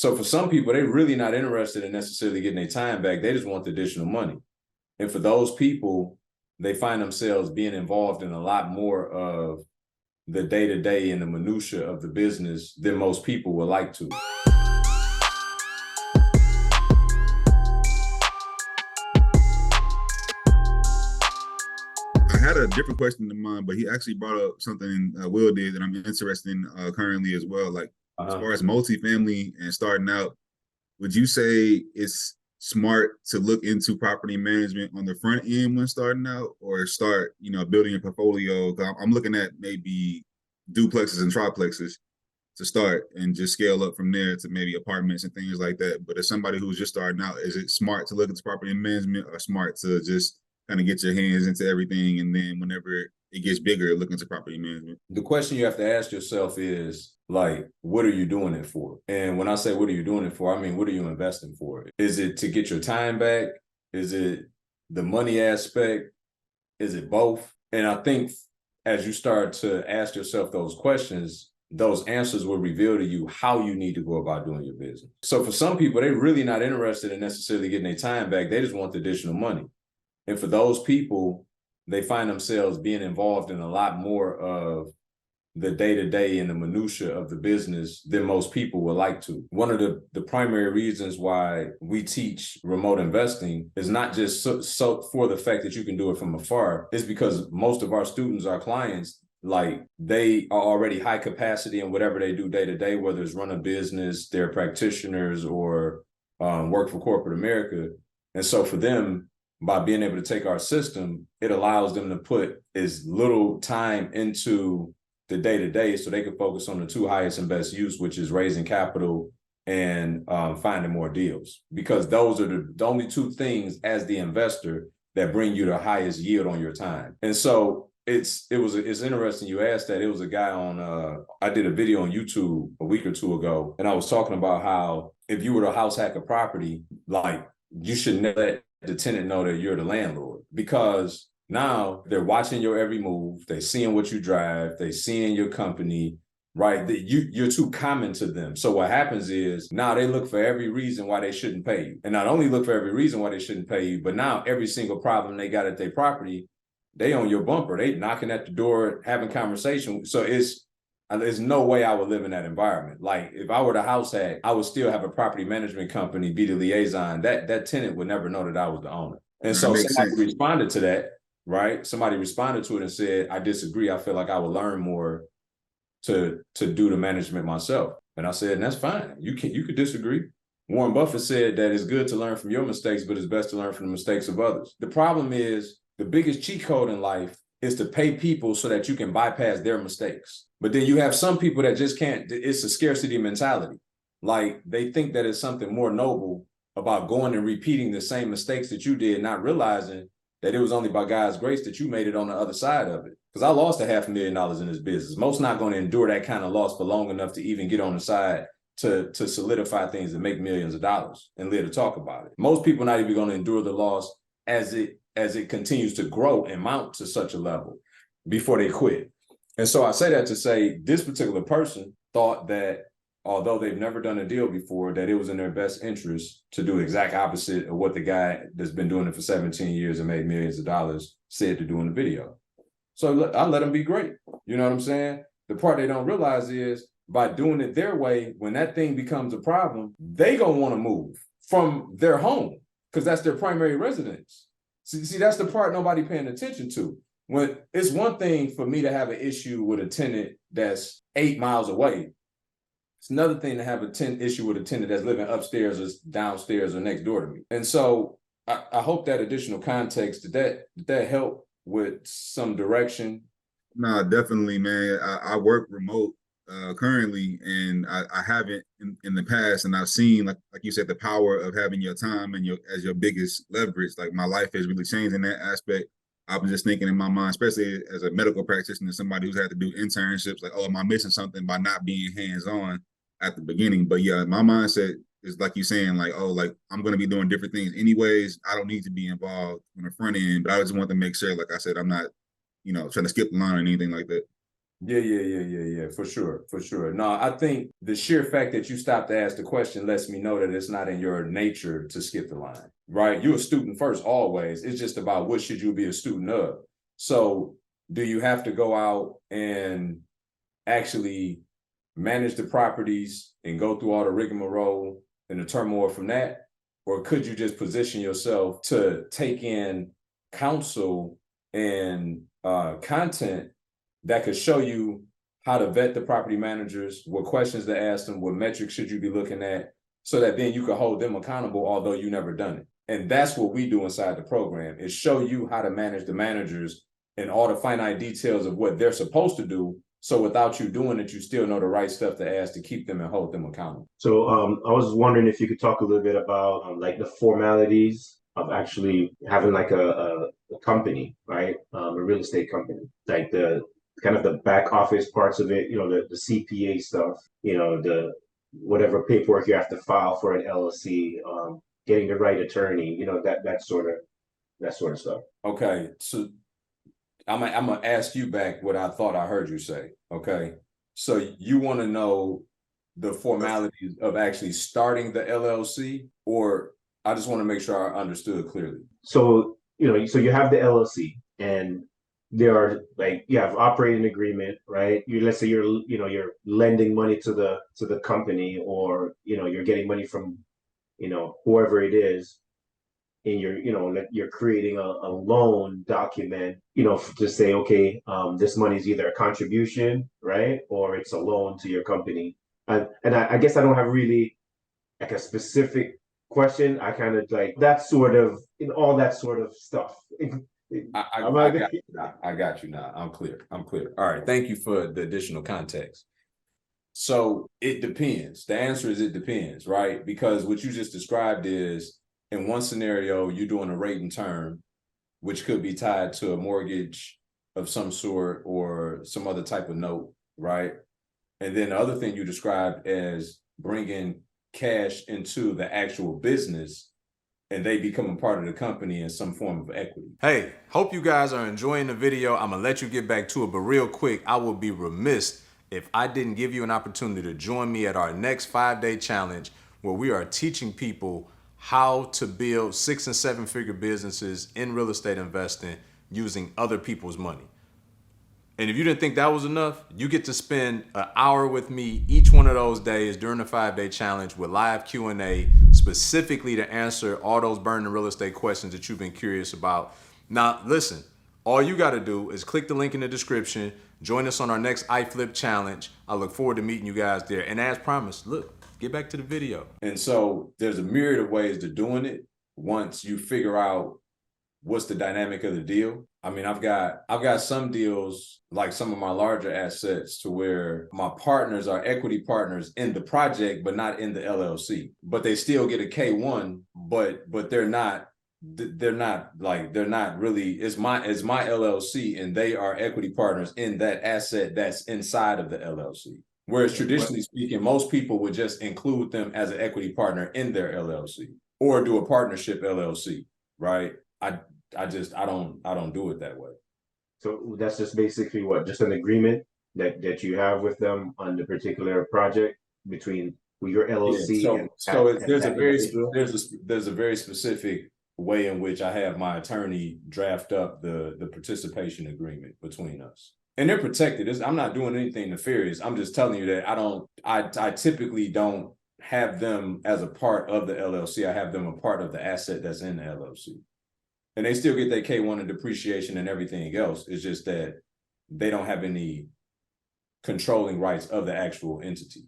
So for some people, they're really not interested in necessarily getting their time back. They just want the additional money. And for those people, they find themselves being involved in a lot more of the day-to-day and the minutia of the business than most people would like to. I had a different question in mind, but he actually brought up something Will did that I'm interested in currently as well. Like as far as multifamily and starting out, would you say it's smart to look into property management on the front end when starting out, or start, building a portfolio? 'Cause I'm looking at maybe duplexes and triplexes to start and just scale up from there to maybe apartments and things like that. But as somebody who's just starting out, is it smart to look into property management, or smart to just kind of get your hands into everything and then whenever it gets bigger, look into property management? The question you have to ask yourself is, like, what are you doing it for? And when I say what are you doing it for, I mean, what are you investing for? Is it to get your time back? Is it the money aspect? Is it both? And I think as you start to ask yourself those questions, those answers will reveal to you how you need to go about doing your business. So for some people, they're really not interested in necessarily getting their time back. They just want the additional money. And for those people, they find themselves being involved in a lot more of the day-to-day and the minutia of the business than most people would like to. One of the primary reasons why we teach remote investing is not just so for the fact that you can do it from afar. It's because most of our students, our clients, like, they are already high capacity in whatever they do day-to-day, whether it's run a business, they're practitioners, or work for corporate America. And so for them, by being able to take our system, it allows them to put as little time into the day-to-day so they can focus on the two highest and best use, which is raising capital and finding more deals. Because those are the only two things as the investor that bring you the highest yield on your time. And so it's interesting you asked that. It was a guy on, I did a video on YouTube a week or two ago, and I was talking about how if you were to house hack a property, like, you should let the tenant know that you're the landlord, because now they're watching your every move. They're seeing what you drive. They're seeing your company, right? You're too common to them. So what happens is now they look for every reason why they shouldn't pay you. And not only look for every reason why they shouldn't pay you, but now every single problem they got at their property, they on your bumper. They knocking at the door, having conversation. So there's no way I would live in that environment. Like, if I were the house hack, I would still have a property management company, be the liaison. That tenant would never know that I was the owner. And so somebody responded to that, right? Somebody responded to it and said, I disagree. I feel like I would learn more to do the management myself. And I said, and that's fine. You could disagree. Warren Buffett said that it's good to learn from your mistakes, but it's best to learn from the mistakes of others. The problem is, the biggest cheat code in life is to pay people so that you can bypass their mistakes. But then you have some people that just can't. It's a scarcity mentality. Like, they think that it's something more noble about going and repeating the same mistakes that you did, not realizing that it was only by God's grace that you made it on the other side of it. Because I lost $500,000 in this business. Most not going to endure that kind of loss for long enough to even get on the side to solidify things and make millions of dollars and live to talk about it. Most people not even going to endure the loss as it continues to grow and mount to such a level before they quit. And so I say that to say, this particular person thought that although they've never done a deal before, that it was in their best interest to do the exact opposite of what the guy that's been doing it for 17 years and made millions of dollars said to do in the video. So I let them be great. You know what I'm saying? The part they don't realize is, by doing it their way, when that thing becomes a problem, they gonna want to move from their home because that's their primary residence. See, that's the part nobody paying attention to. When it's one thing for me to have an issue with a tenant that's 8 miles away. It's another thing to have issue with a tenant that's living upstairs or downstairs or next door to me. And so I hope that additional context, did that help with some direction? No, definitely, man. I work remote currently, and I haven't in the past, and I've seen, like you said, the power of having your time and as your biggest leverage. Like, my life has really changed in that aspect. I was just thinking in my mind, especially as a medical practitioner, somebody who's had to do internships, like, oh, am I missing something by not being hands-on at the beginning? But yeah, my mindset is like you saying, like, oh, like, I'm going to be doing different things anyways. I don't need to be involved on the front end, but I just want to make sure, like I said, I'm not, trying to skip the line or anything like that. Yeah, for sure, for sure. No, I think the sheer fact that you stopped to ask the question lets me know that it's not in your nature to skip the line, right? You're a student first, always. It's just about what should you be a student of. So do you have to go out and actually manage the properties and go through all the rigmarole and the turmoil from that? Or could you just position yourself to take in counsel and content that could show you how to vet the property managers, what questions to ask them, what metrics should you be looking at, so that then you can hold them accountable, although you never done it. And that's what we do inside the program, is show you how to manage the managers and all the finite details of what they're supposed to do. So without you doing it, you still know the right stuff to ask to keep them and hold them accountable. So I was wondering if you could talk a little bit about like the formalities of actually having like a company, right? A real estate company, like the kind of the back office parts of it, the CPA stuff, the whatever paperwork you have to file for an LLC, getting the right attorney, that sort of stuff. Okay, so I'm gonna ask you back what I thought I heard you say. Okay, so you want to know the formalities of actually starting the LLC, or I just want to make sure I understood clearly. So so you have the LLC, and there are, like, you have operating agreement, right? Let's say you're lending money to the company, or you're getting money from whoever it is, and you're creating a loan document, to say, okay, this money is either a contribution, right, or it's a loan to your company. And I guess I don't have really like a specific question. I kind of like that sort of, all that sort of stuff. I got you now. I'm clear. All right. Thank you for the additional context. So it depends. The answer is it depends, right? Because what you just described is, in one scenario, you're doing a rate and term, which could be tied to a mortgage of some sort or some other type of note, right? And then the other thing you described as bringing cash into the actual business, and they become a part of the company in some form of equity. Hey, hope you guys are enjoying the video. I'm gonna let you get back to it, but real quick, I will be remiss if I didn't give you an opportunity to join me at our next 5-day challenge, where we are teaching people how to build 6- and 7-figure businesses in real estate investing using other people's money. And if you didn't think that was enough, you get to spend an hour with me each one of those days during the 5-day challenge with live Q&A, specifically to answer all those burning real estate questions that you've been curious about. Now, listen, all you got to do is click the link in the description, join us on our next iFlip challenge. I look forward to meeting you guys there. And as promised, look, get back to the video. And so there's a myriad of ways to doing it once you figure out what's the dynamic of the deal. I mean, I've got some deals, like some of my larger assets, to where my partners are equity partners in the project, but not in the LLC. But they still get a K1, but they're not really, it's my LLC, and they are equity partners in that asset that's inside of the LLC. Whereas traditionally speaking, most people would just include them as an equity partner in their LLC or do a partnership LLC, right? I don't do it that way. So that's just basically what, just an agreement that you have with them on the particular project between your LLC. Yeah, so there's a very specific way in which I have my attorney draft up the participation agreement between us. And they're protected. I'm not doing anything nefarious. I'm just telling you that I typically don't have them as a part of the LLC. I have them a part of the asset that's in the LLC. And they still get their K1 and depreciation and everything else. It's just that they don't have any controlling rights of the actual entity.